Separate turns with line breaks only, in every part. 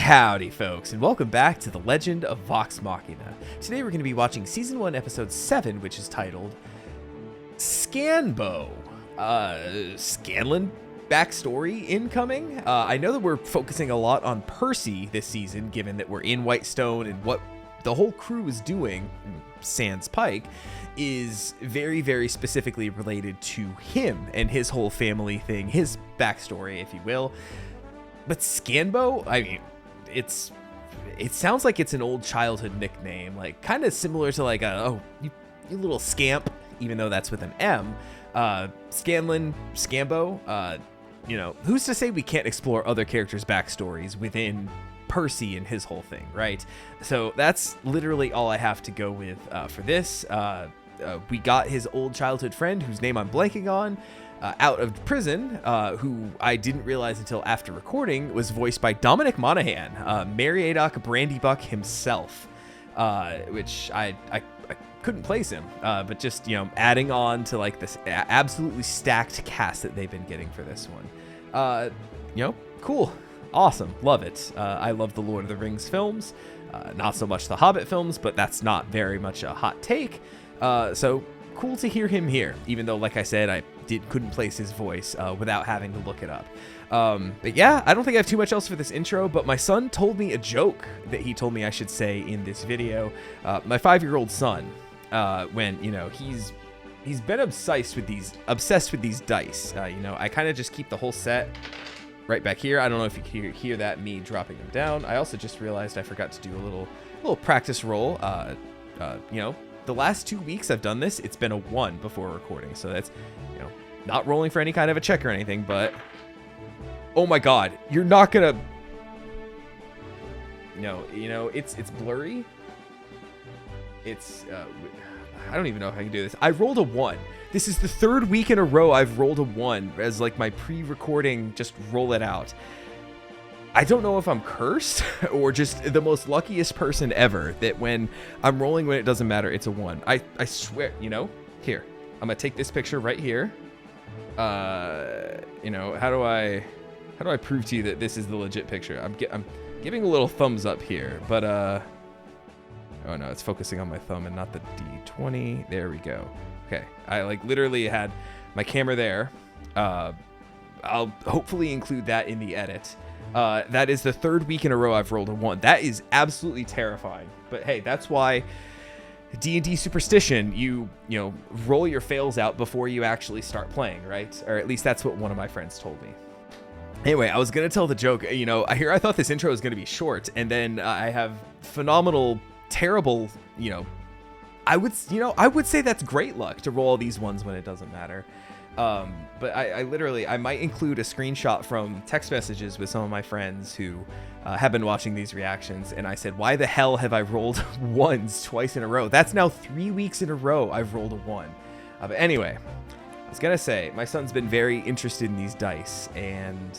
Howdy folks, and welcome back to The Legend of Vox Machina. Today we're going to be watching Season 1, Episode 7, which is titled Scanbo. Scanlan backstory incoming. I know that we're focusing a lot on Percy this season, given that we're in Whitestone and what the whole crew is doing, sans Pike, is very, very specifically related to him and his whole family thing, his backstory, if you will. But Scanbo, I mean, it sounds like it's an old childhood nickname, like kind of similar to like you little scamp, even though that's with an M. Scanlan, Scambo, who's to say we can't explore other characters' backstories within Percy and his whole thing, right? So that's literally all I have to go with for this. We got his old childhood friend, whose name I'm blanking on, out of prison, who I didn't realize until after recording was voiced by Dominic Monaghan, Meriadoc Brandybuck himself, which I couldn't place him, but just, adding on to like this absolutely stacked cast that they've been getting for this one. Cool. Awesome. Love it. I love the Lord of the Rings films, not so much the Hobbit films, but that's not very much a hot take. So cool to hear him here, even though, like I said, I couldn't place his voice without having to look it up. But yeah, I don't think I have too much else for this intro, but my son told me a joke that he told me I should say in this video. My 5-year-old son, when, he's been obsessed with these dice. I kind of just keep the whole set right back here. I don't know if you can hear that, me dropping them down. I also just realized I forgot to do a little practice roll. The last 2 weeks I've done this, it's been a 1 before recording. So that's, not rolling for any kind of a check or anything, but oh my God, you're not gonna, it's blurry. I don't even know if I can do this. I rolled a 1. This is the 3rd week in a row I've rolled a 1 as like my pre-recording, just roll it out. I don't know if I'm cursed or just the most luckiest person ever that when I'm rolling when it doesn't matter, it's a 1. I swear, here, I'm gonna take this picture right here. How do I prove to you that this is the legit picture? I'm giving a little thumbs up here, but oh no, it's focusing on my thumb and not the D20. There we go. Okay, I literally had my camera there. I'll hopefully include that in the edit. That is the 3rd week in a row I've rolled a 1. That is absolutely terrifying. But hey, that's why D&D superstition, you roll your fails out before you actually start playing, right? Or at least that's what one of my friends told me. Anyway, I was going to tell the joke, I thought this intro was going to be short, and then I have phenomenal, terrible, I would say that's great luck to roll these ones when it doesn't matter. But I might include a screenshot from text messages with some of my friends who have been watching these reactions. And I said, why the hell have I rolled 1s twice in a row? That's now 3 weeks in a row I've rolled a 1. But anyway, I was going to say, my son's been very interested in these dice. And,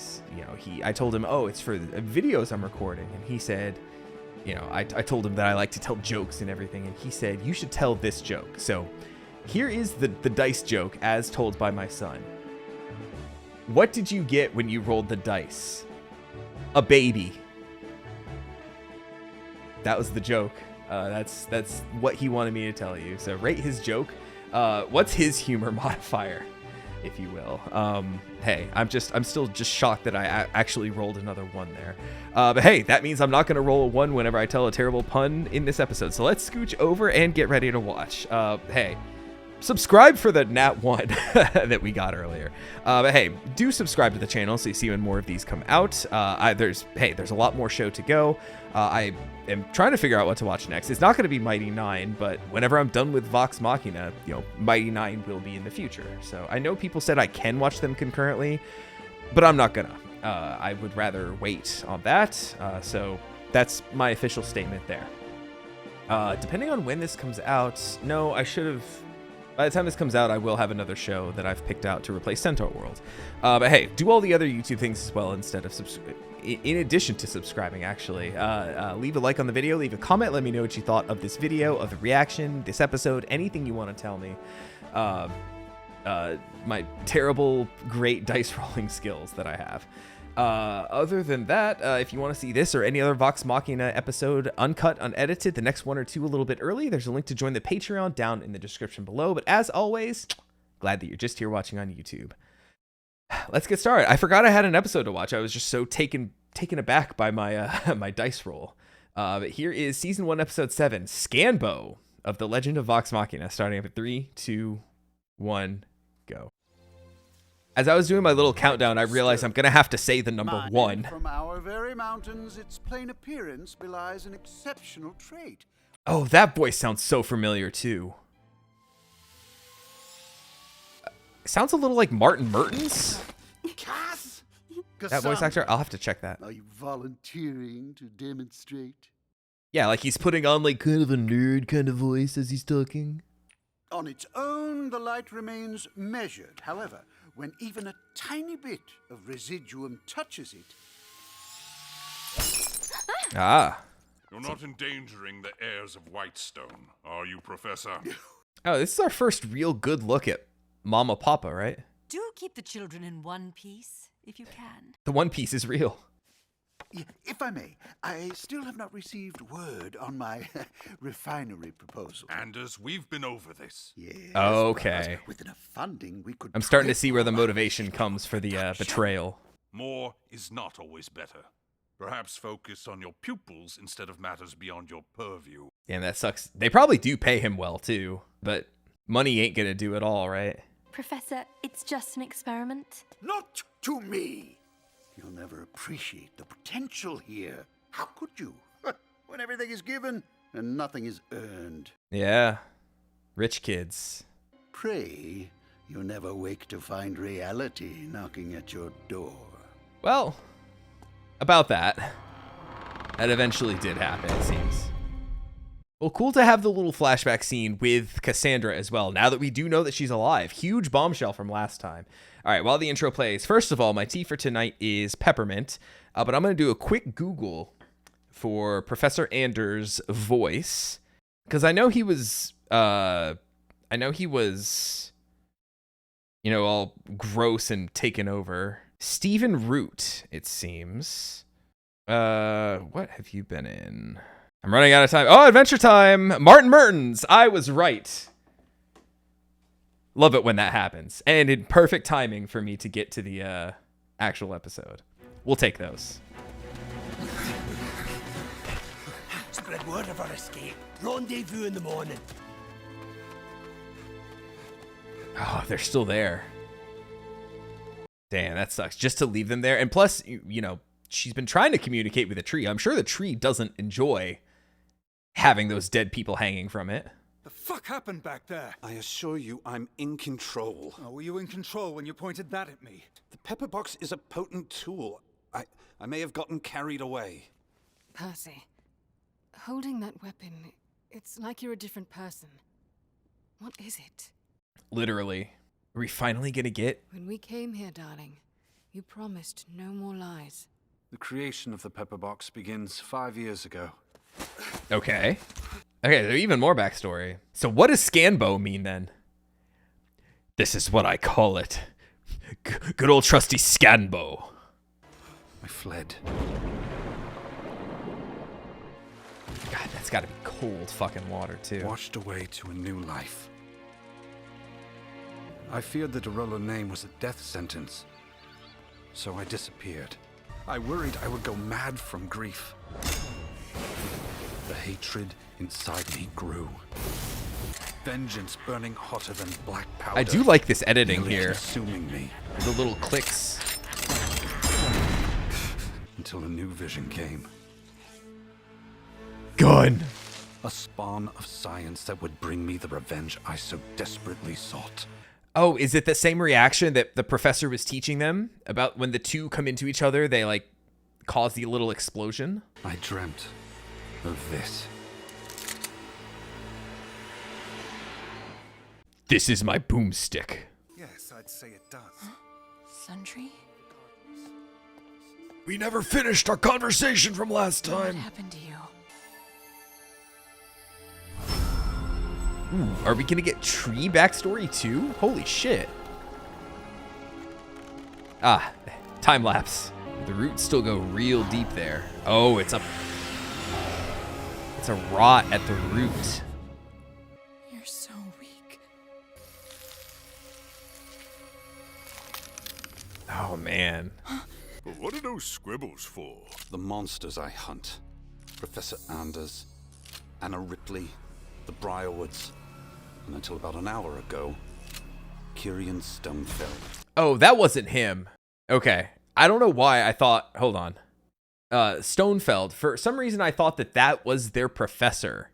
I told him, it's for the videos I'm recording. And he said, I told him that I like to tell jokes and everything. And he said, you should tell this joke. So here is the dice joke as told by my son. What did you get when you rolled the dice? A baby. That was the joke. That's what he wanted me to tell you. So rate his joke. What's his humor modifier, if you will? Hey, I'm still just shocked that I actually rolled another 1 there. But hey, that means I'm not going to roll a 1 whenever I tell a terrible pun in this episode. So let's scooch over and get ready to watch. Hey, subscribe for the nat 1 that we got earlier. But hey, do subscribe to the channel so you see when more of these come out. There's a lot more show to go. I am trying to figure out what to watch next. It's not going to be Mighty 9, but whenever I'm done with Vox Machina, Mighty 9 will be in the future. So I know people said I can watch them concurrently, but I'm not gonna. I would rather wait on that. So that's my official statement there. Depending on when this comes out, no, I should have. By the time this comes out, I will have another show that I've picked out to replace Centaur World. But hey, do all the other YouTube things as well instead of in addition to subscribing, actually. Leave a like on the video, leave a comment, let me know what you thought of this video, of the reaction, this episode, anything you want to tell me. My terrible, great dice rolling skills that I have. Other than that, if you want to see this or any other Vox Machina episode uncut, unedited, the next one or two a little bit early, there's a link to join the Patreon down in the description below. But as always, glad that you're just here watching on YouTube. Let's get started. I forgot I had an episode to watch. I was just so taken aback by my my dice roll. But here is season 1, episode 7, Scanbo of The Legend of Vox Machina, starting up at 3, 2, 1, go. As I was doing my little countdown, I realized I'm gonna have to say the number 1.
From our very mountains, its plain appearance belies an exceptional trait.
Oh, that voice sounds so familiar too. It sounds a little like Martin Mertens.
Cass!
That voice actor, I'll have to check that.
Are you volunteering to demonstrate?
Yeah, like he's putting on like kind of a nerd kind of voice as he's talking.
On its own, the light remains measured. However, when even a tiny bit of residuum touches it...
Ah.
You're not endangering the heirs of Whitestone, are you, Professor?
Oh, this is our first real good look at Mama Papa, right?
Do keep the children in one piece, if you can.
The One Piece is real.
If I may, I still have not received word on my refinery proposal.
Anders, we've been over this.
Yes,
Okay.
but with enough funding, we could...
I'm starting to see where the motivation comes for the betrayal.
More is not always better. Perhaps focus on your pupils instead of matters beyond your purview.
Damn, that sucks. They probably do pay him well, too. But money ain't gonna do it all, right?
Professor, it's just an experiment.
Not to me! You'll never appreciate the potential here. How could you? When everything is given and nothing is earned.
Yeah. Rich kids.
Pray you never wake to find reality knocking at your door.
Well, about that. That eventually did happen, it seems. Well, cool to have the little flashback scene with Cassandra as well, now that we do know that she's alive. Huge bombshell from last time. All right, while the intro plays, first of all, my tea for tonight is peppermint, but I'm going to do a quick Google for Professor Anders' voice, because I know he was, you know, all gross and taken over. Stephen Root, it seems. What have you been in? I'm running out of time. Oh, Adventure Time! Martin Mertens! I was right. Love it when that happens. And in perfect timing for me to get to the actual episode. We'll take those.
Spread word of our escape. Rendezvous in the morning.
Oh, they're still there. Damn, that sucks. Just to leave them there. And plus, you know, she's been trying to communicate with the tree. I'm sure the tree doesn't enjoy having those dead people hanging from it.
The fuck happened back there?
I assure you, I'm in control.
Oh, were you in control when you pointed that at me?
The pepper box is a potent tool. I may have gotten carried away.
Percy, holding that weapon, it's like you're a different person. What is it?
Literally. Are we finally gonna get...
When we came here, darling, you promised no more lies.
The creation of the pepper box begins 5 years ago.
Okay. Okay, there's even more backstory. So what does Scanbo mean then? This is what I call it. Good old trusty Scanbo.
I fled.
God, that's gotta be cold fucking water too.
Washed away to a new life. I feared the Derolo name was a death sentence. So I disappeared. I worried I would go mad from grief. The hatred inside me grew. Vengeance burning hotter than black powder.
I do like this editing
nearly
here.
Consuming me.
The little clicks.
Until a new vision came.
Gun.
A spawn of science that would bring me the revenge I so desperately sought.
Oh, is it the same reaction that the professor was teaching them about when the two come into each other, they like cause the little explosion?
I dreamt of this.
This is my boomstick.
Yes, I'd say it does.
Sundry?
We never finished our conversation from last
What
time.
happened to you?
Ooh, are we gonna get tree backstory too? Holy shit. Ah, time lapse. The roots still go real deep there. Oh, it's a rot at the root.
You're so weak.
Oh, man.
But what are those scribbles for?
The monsters I hunt. Professor Anders, Anna Ripley, the Briarwoods, and until about an hour ago, Kyrian Stonefeld.
Oh, that wasn't him. Okay. I don't know why I thought... Hold on. Stonefeld. For some reason, I thought that was their professor.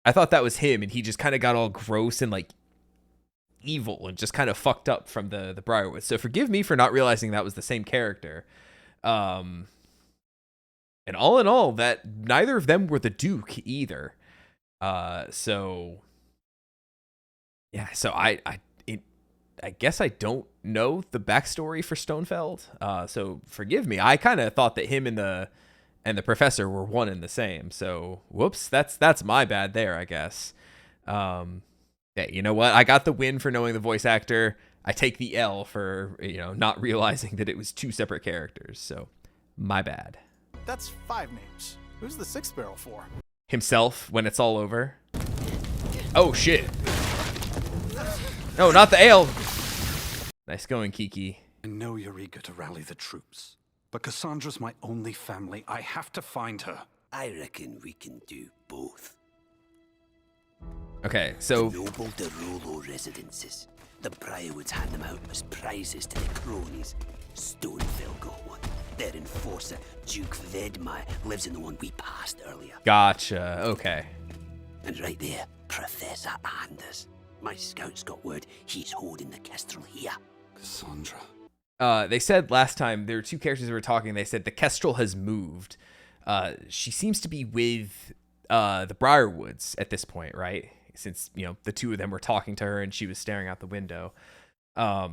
I thought that was him, and he just kind of got all gross and, like, evil and just kind of fucked up from the Briarwoods. So forgive me for not realizing that was the same character. And all in all, that neither of them were the Duke either. So... Yeah, so I guess I don't know the backstory for Stonefeld. So forgive me. I kind of thought that him and the professor were one and the same. So whoops, that's my bad there, I guess. Yeah, you know what? I got the win for knowing the voice actor. I take the L for, not realizing that it was two separate characters. So my bad.
That's 5 names. Who's the 6th barrel for?
Himself when it's all over. Oh shit. No, not the ale. Nice going, Kiki.
I know you're eager to rally the troops, but Cassandra's my only family. I have to find her.
I reckon we can do both.
Okay, so...
The noble de Rolo residences. The Briarwoods hand them out as prizes to the cronies. Stonefeld got one. Their enforcer, Duke Vedmire, lives in the one we passed earlier.
Gotcha, okay.
And right there, Professor Anders. My scouts got word he's holding the Kestrel here.
Cassandra.
They said last time, there were two characters that were talking, they said the Kestrel has moved. She seems to be with the Briarwoods at this point, right? Since, the two of them were talking to her and she was staring out the window. So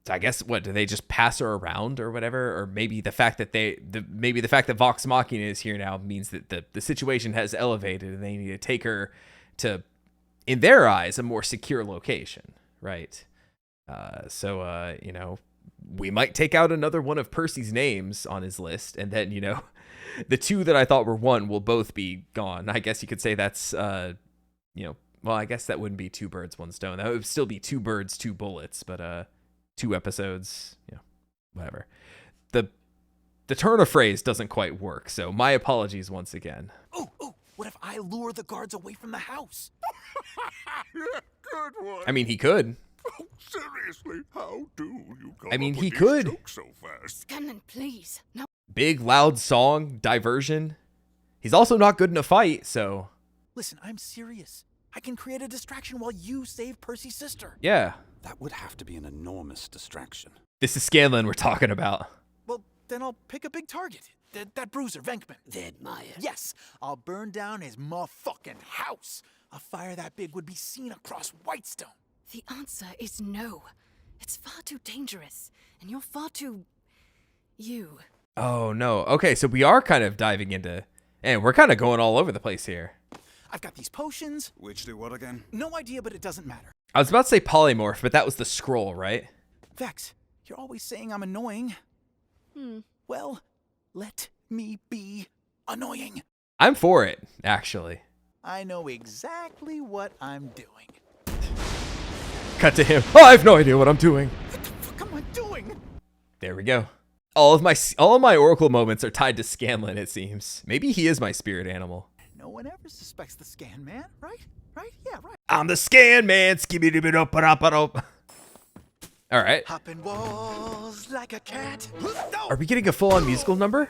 I guess, do they just pass her around or whatever? Or maybe the fact that maybe the fact that Vox Machina is here now means that the situation has elevated and they need to take her to, in their eyes, a more secure location, right? So we might take out another one of Percy's names on his list, and then, the two that I thought were one will both be gone. I guess you could say that's, well, I guess that wouldn't be 2 birds, 1 stone. That would still be 2 birds, 2 bullets, but 2 episodes, whatever. The turn of phrase doesn't quite work, so my apologies once again.
Oh, what if I lure the guards away from the house?
Good one.
I mean, he could.
Oh, seriously, how do you come
I mean,
up
he
with these
could.
jokes so fast?
Scanlan, please. No.
Big, loud song, diversion. He's also not good in a fight, so...
Listen, I'm serious. I can create a distraction while you save Percy's sister.
Yeah.
That would have to be an enormous distraction.
This is Scanlan we're talking about.
Well, then I'll pick a big target. That bruiser, Venkman.
Vedmire.
Yes, I'll burn down his motherfucking house. A fire that big would be seen across Whitestone.
The answer is no. It's far too dangerous, and you're far too... you.
Oh, no. Okay, so we are kind of diving into... And we're kind of going all over the place here.
I've got these potions.
Which do what again?
No idea, but it doesn't matter.
I was about to say polymorph, but that was the scroll, right?
Vex, you're always saying I'm annoying. Well, let me be annoying.
I'm for it, actually.
I know exactly what I'm doing.
Cut to him. Oh, I have no idea what I'm doing.
What the fuck am I doing?
There we go. All of my Oracle moments are tied to Scanlan, it seems. Maybe he is my spirit animal.
No one ever suspects the Scan Man, right? Right? Yeah, right.
I'm the Scan Man. Skibidi-bidi-up-a-up-a-up. All right.
Hopping walls like a cat. No!
Are we getting a full-on musical number?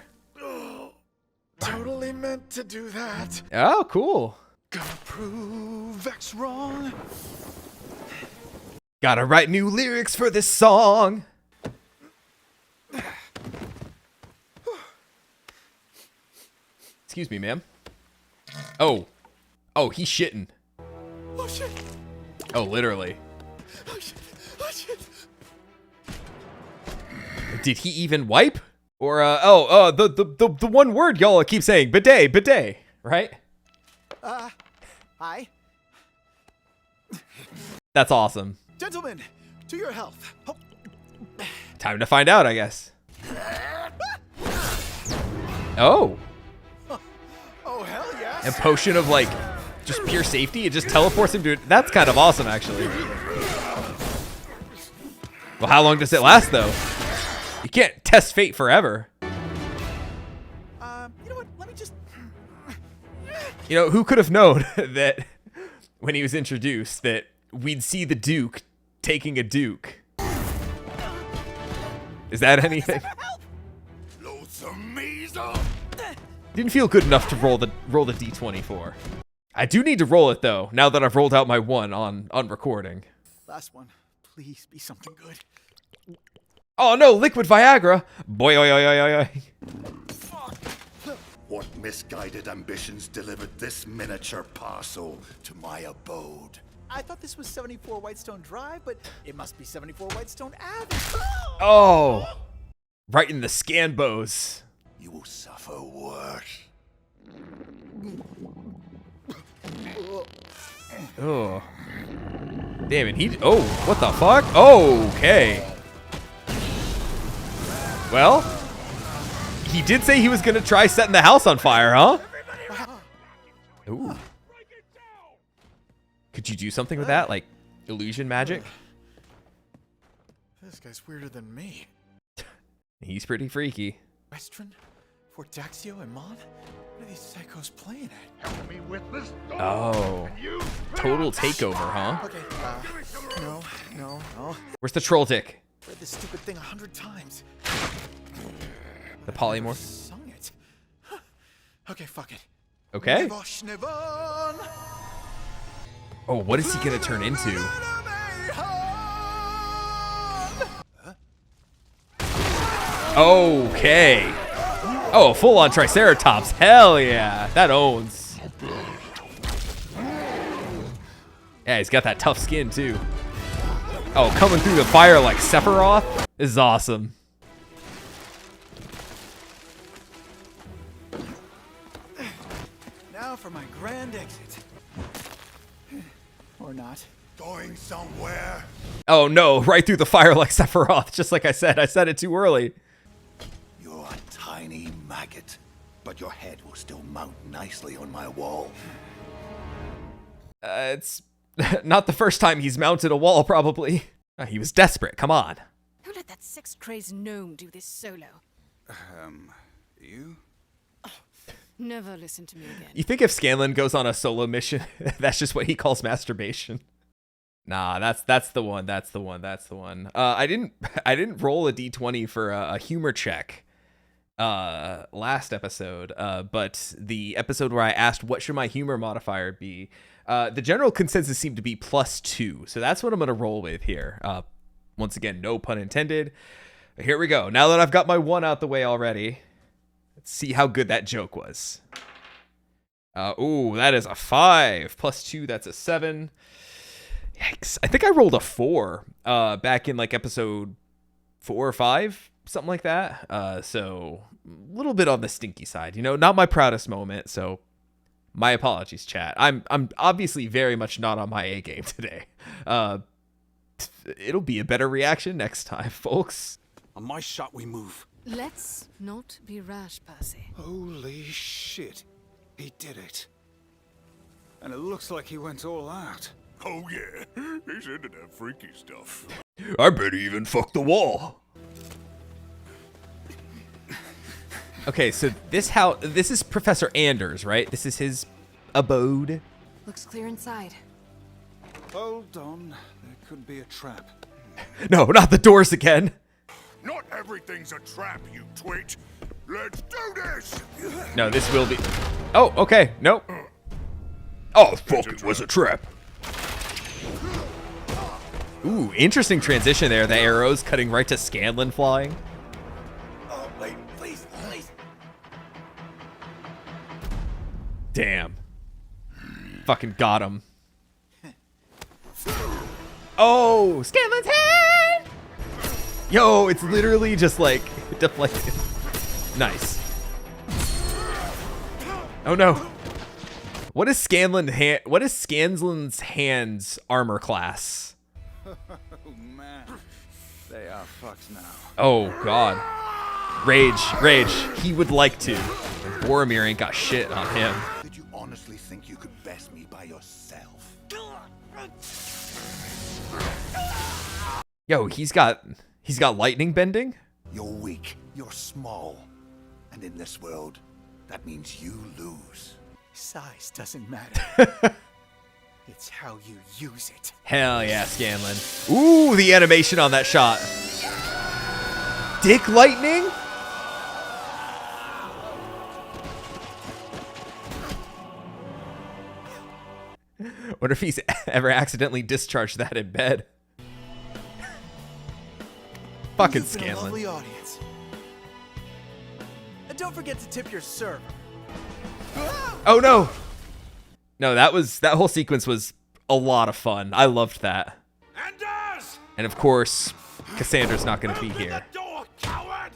Totally meant to do that.
Oh, cool.
Gonna prove Vex wrong.
Gotta write new lyrics for this song. Excuse me, ma'am. Oh, he's shitting.
Oh shit.
Oh, literally.
Oh shit. Oh shit.
Did he even wipe? Or the one word y'all keep saying, bidet, right?
Hi.
That's awesome.
Gentlemen, to your health. Oh.
Time to find out, I guess. Oh.
Oh, hell yes.
And potion of like just pure safety. It just teleports him to it. That's kind of awesome, actually. Well, how long does it last, though? You can't test fate forever.
You know what? Let me just...
You know, who could have known that when he was introduced that we'd see the Duke taking a Duke? Is that anything? Didn't feel good enough to roll the D24. I do need to roll it though, now that I've rolled out my 1 on recording.
Last one. Please be something good.
Oh no, liquid Viagra! Boy, oi, oi, oi, oi, oi.
What misguided ambitions delivered this miniature parcel to my abode?
I thought this was 74 Whitestone Drive, but it must be 74 Whitestone Avenue.
Oh! Right in the Scanbos.
You will suffer worse.
Oh. Damn it, oh, what the fuck? Okay. Well, he did say he was gonna try setting the house on fire, huh? Ooh. Could you do something with that, like illusion magic?
This guy's weirder than me.
He's pretty freaky.
Western? Fort Daxio and Mon? What are these psychos playing at?
Help me with this.
Oh. Total takeover, huh?
Okay, no.
Where's the troll dick?
Read this stupid thing 100 times.
The polymorph?
Sung it. Huh. Okay, fuck it.
Okay.
Nevosh Nevon.
Oh, what is he gonna turn into? Okay. Oh, full-on Triceratops. Hell yeah. That owns. Yeah, he's got that tough skin, too. Oh, coming through the fire like Sephiroth? This is awesome.
Now for my grand exit. Or not.
Going somewhere?
Oh, no. Right through the fire like Sephiroth. Just like I said. I said it too early.
You're a tiny maggot, but your head will still mount nicely on my wall.
It's not the first time he's mounted a wall, probably. He was desperate. Come on.
Who let that sex-crazed gnome do this solo?
You?
Never listen to me again.
You think if Scanlan goes on a solo mission, that's just what he calls masturbation? Nah, that's the one. That's the one. I didn't roll a d20 for a humor check last episode, but the episode where I asked what should my humor modifier be, the general consensus seemed to be +2, so that's what I'm gonna roll with here. Once again, no pun intended. Here we go. Now that I've got my 1 out the way already, let's see how good that joke was. Ooh, that is a 5 +2. That's a 7. Yikes! I think I rolled a 4 back in like episode 4 or 5, something like that. So a little bit on the stinky side, you know, not my proudest moment. So my apologies, chat. I'm obviously very much not on my A game today. It'll be a better reaction next time, folks.
On my shot, we move.
Let's not be rash, Percy.
Holy shit. He did it. And it looks like he went all out.
Oh yeah, he's into that freaky stuff.
I bet he even fucked the wall. Okay, so this is Professor Anders, right? This is his abode.
Looks clear inside.
Hold on. There could be a trap.
No, not the doors again.
Not everything's a trap, you twit. Let's do this!
No, this will be... Oh, okay. Nope. Oh, fuck, it was a trap. Ooh, interesting transition there. The arrows cutting right to Scanlan flying.
Oh, wait, please.
Damn. Fucking got him. Oh, Scanlan's head! Yo, it's literally just like deflected. Nice. Oh no. What is Scanlan's hand's armor class?
Oh man. They are fucked now.
Oh god. Rage. He would like to. Boromir ain't got shit on him.
Did you honestly think you could best me by yourself?
Yo, he's got lightning bending?
You're weak, you're small. And in this world, that means you lose.
Size doesn't matter. It's how you use it.
Hell yeah, Scanlan. Ooh, the animation on that shot. Dick lightning? Wonder if he's ever accidentally discharged that in bed. Fucking
You've been a
Scanlan.
lovely audience. And don't forget to tip your server.
Oh no. No, that whole sequence was a lot of fun. I loved that.
Anders!
And of course, Cassandra's not going to be here.
Door, coward!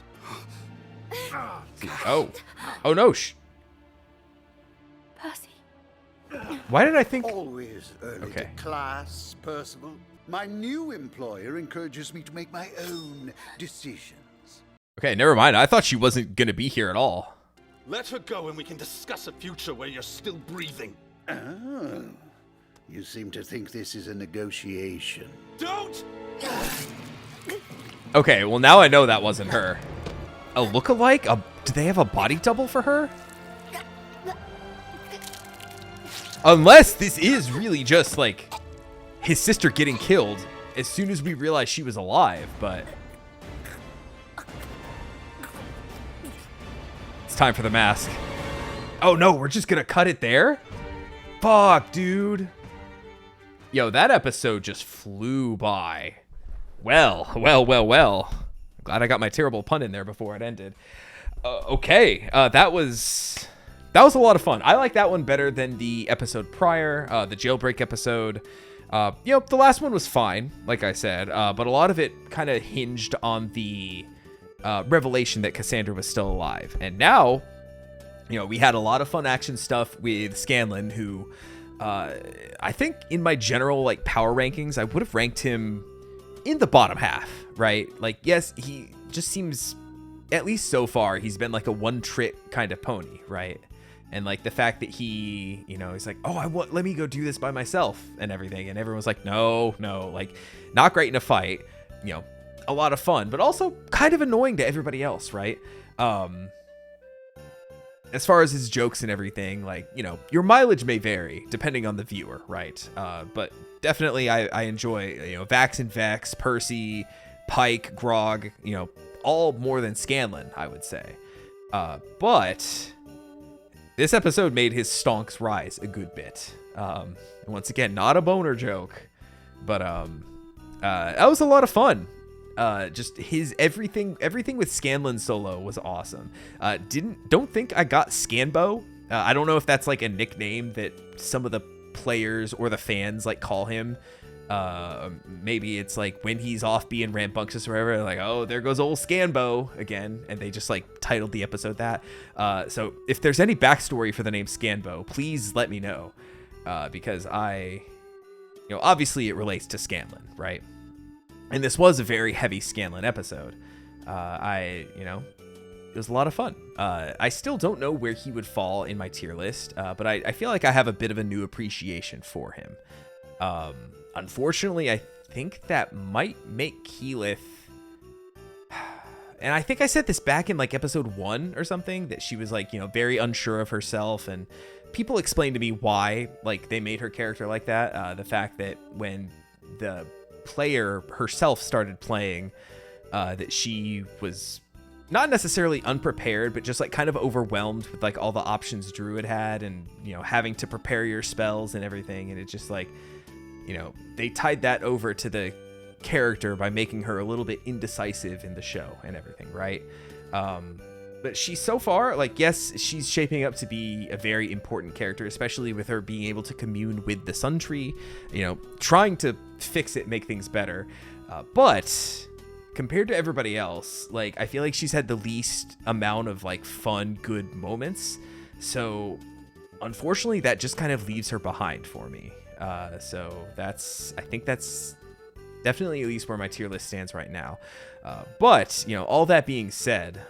Oh no.
Percy.
Why did I think?
Always early
Okay.
to class, Percival. My new employer encourages me to make my own decisions.
Okay, never mind. I thought she wasn't going to be here at all.
Let her go and we can discuss a future where you're still breathing.
Oh, you seem to think this is a negotiation.
Don't!
Okay, well now I know that wasn't her. A look-alike? Do they have a body double for her? Unless this is really just like his sister getting killed as soon as we realized she was alive, but it's time for the mask. Oh no, we're just gonna cut it there? Fuck, dude. Yo, that episode just flew by. Well. I'm glad I got my terrible pun in there before it ended. Okay, that was a lot of fun. I like that one better than the episode prior, the jailbreak episode. The last one was fine, like I said, but a lot of it kind of hinged on the revelation that Cassandra was still alive. And now, we had a lot of fun action stuff with Scanlan, who I think in my general like power rankings, I would have ranked him in the bottom half, right? Like, yes, he just seems, at least so far, he's been like a one-trick kind of pony, right? And like the fact that he, he's like, oh, let me go do this by myself and everything. And everyone's like, no, like not great in a fight, a lot of fun, but also kind of annoying to everybody else, right? As far as his jokes and everything, like, your mileage may vary depending on the viewer, right? But definitely I enjoy, Vax and Vex, Percy, Pike, Grog, all more than Scanlan, I would say. But this episode made his stonks rise a good bit. Once again, not a boner joke, but that was a lot of fun. Just his everything with Scanlan solo was awesome. Don't think I got Scanbo. I don't know if that's like a nickname that some of the players or the fans like call him. Maybe it's like when he's off being rambunctious or whatever, like, oh, there goes old Scanbo again, and they just like titled the episode that. So if there's any backstory for the name Scanbo, please let me know, because obviously it relates to Scanlan, right? And this was a very heavy Scanlan episode. It was a lot of fun. I still don't know where he would fall in my tier list, but I feel like I have a bit of a new appreciation for him. Unfortunately, I think that might make Keyleth, and I think I said this back in like episode 1 or something, that she was like, very unsure of herself, and people explained to me why like they made her character like that. The fact that when the player herself started playing, that she was not necessarily unprepared, but just like kind of overwhelmed with like all the options Druid had, and having to prepare your spells and everything, and it just like, they tied that over to the character by making her a little bit indecisive in the show and everything, right? But she's so far, like, yes, she's shaping up to be a very important character, especially with her being able to commune with the Sun Tree, trying to fix it, make things better. But compared to everybody else, like, I feel like she's had the least amount of like fun, good moments. So unfortunately, that just kind of leaves her behind for me. So I think that's definitely at least where my tier list stands right now. But, you know, all that being said,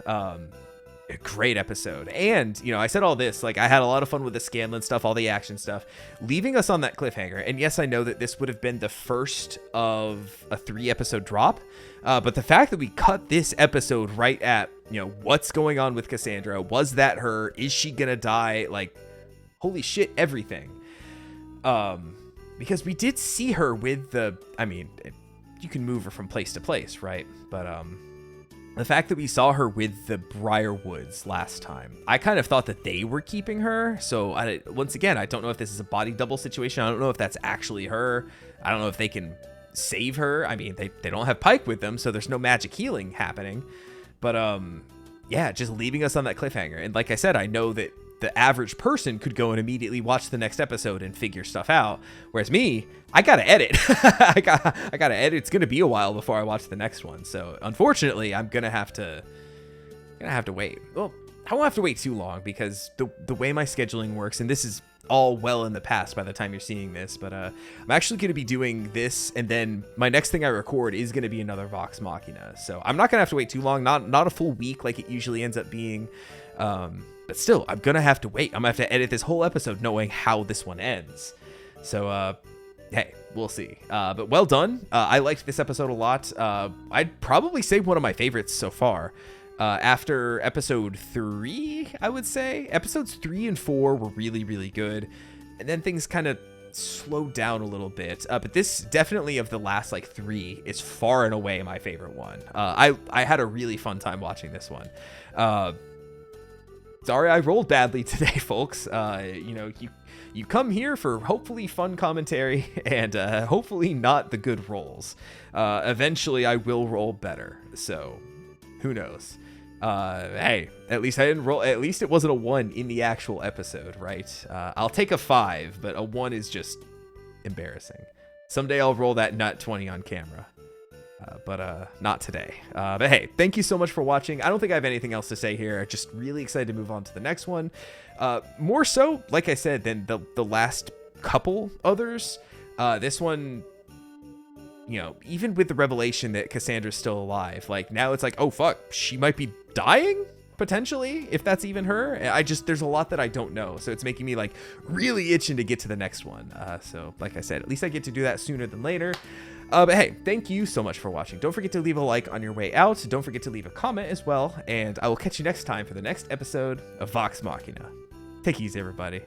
a great episode. And, you know, I said all this, like, I had a lot of fun with the Scanlan stuff, all the action stuff, leaving us on that cliffhanger. And yes, I know that this would have been the first of a 3-episode drop, but the fact that we cut this episode right at, you know, what's going on with Cassandra, was that her, is she gonna die, like, holy shit, everything. Because we did see her with the, I mean, you can move her from place to place, right? But the fact that we saw her with the Briarwoods last time, I kind of thought that they were keeping her. So once again, I don't know if this is a body double situation. I don't know if that's actually her. I don't know if they can save her. I mean, they don't have Pike with them, so there's no magic healing happening. But yeah, just leaving us on that cliffhanger. And like I said, I know that the average person could go and immediately watch the next episode and figure stuff out. Whereas me, I gotta edit. I gotta edit. It's gonna be a while before I watch the next one. So unfortunately, I'm gonna have to wait. Well, I won't have to wait too long because the way my scheduling works, and this is all well in the past by the time you're seeing this, but I'm actually going to be doing this, and then my next thing I record is going to be another Vox Machina. So I'm not going to have to wait too long, not a full week like it usually ends up being. But still, I'm going to have to wait. I'm going to have to edit this whole episode knowing how this one ends. So, hey, we'll see. But well done. I liked this episode a lot. I'd probably say one of my favorites so far. After episode 3, I would say. Episodes 3 and 4 were really, really good. And then things kind of slowed down a little bit. But this definitely, of the last like 3, is far and away my favorite one. I had a really fun time watching this one. Sorry I rolled badly today, folks. You know, you come here for hopefully fun commentary and hopefully not the good rolls. Eventually I will roll better. So who knows? Hey, at least I didn't roll. At least it wasn't a 1 in the actual episode, right? I'll take a 5, but a 1 is just embarrassing. Someday I'll roll that nut 20 on camera. But not today. But hey, thank you so much for watching. I don't think I have anything else to say here. Just really excited to move on to the next one. More so, like I said, than the last couple others. This one, you know, even with the revelation that Cassandra's still alive, like now it's like, oh fuck, she might be dying potentially, if that's even her. There's a lot that I don't know, so it's making me like really itching to get to the next one. So like I said, at least I get to do that sooner than later. But hey, thank you so much for watching. Don't forget to leave a like on your way out. Don't forget to leave a comment as well. And I will catch you next time for the next episode of Vox Machina. Take it easy, everybody.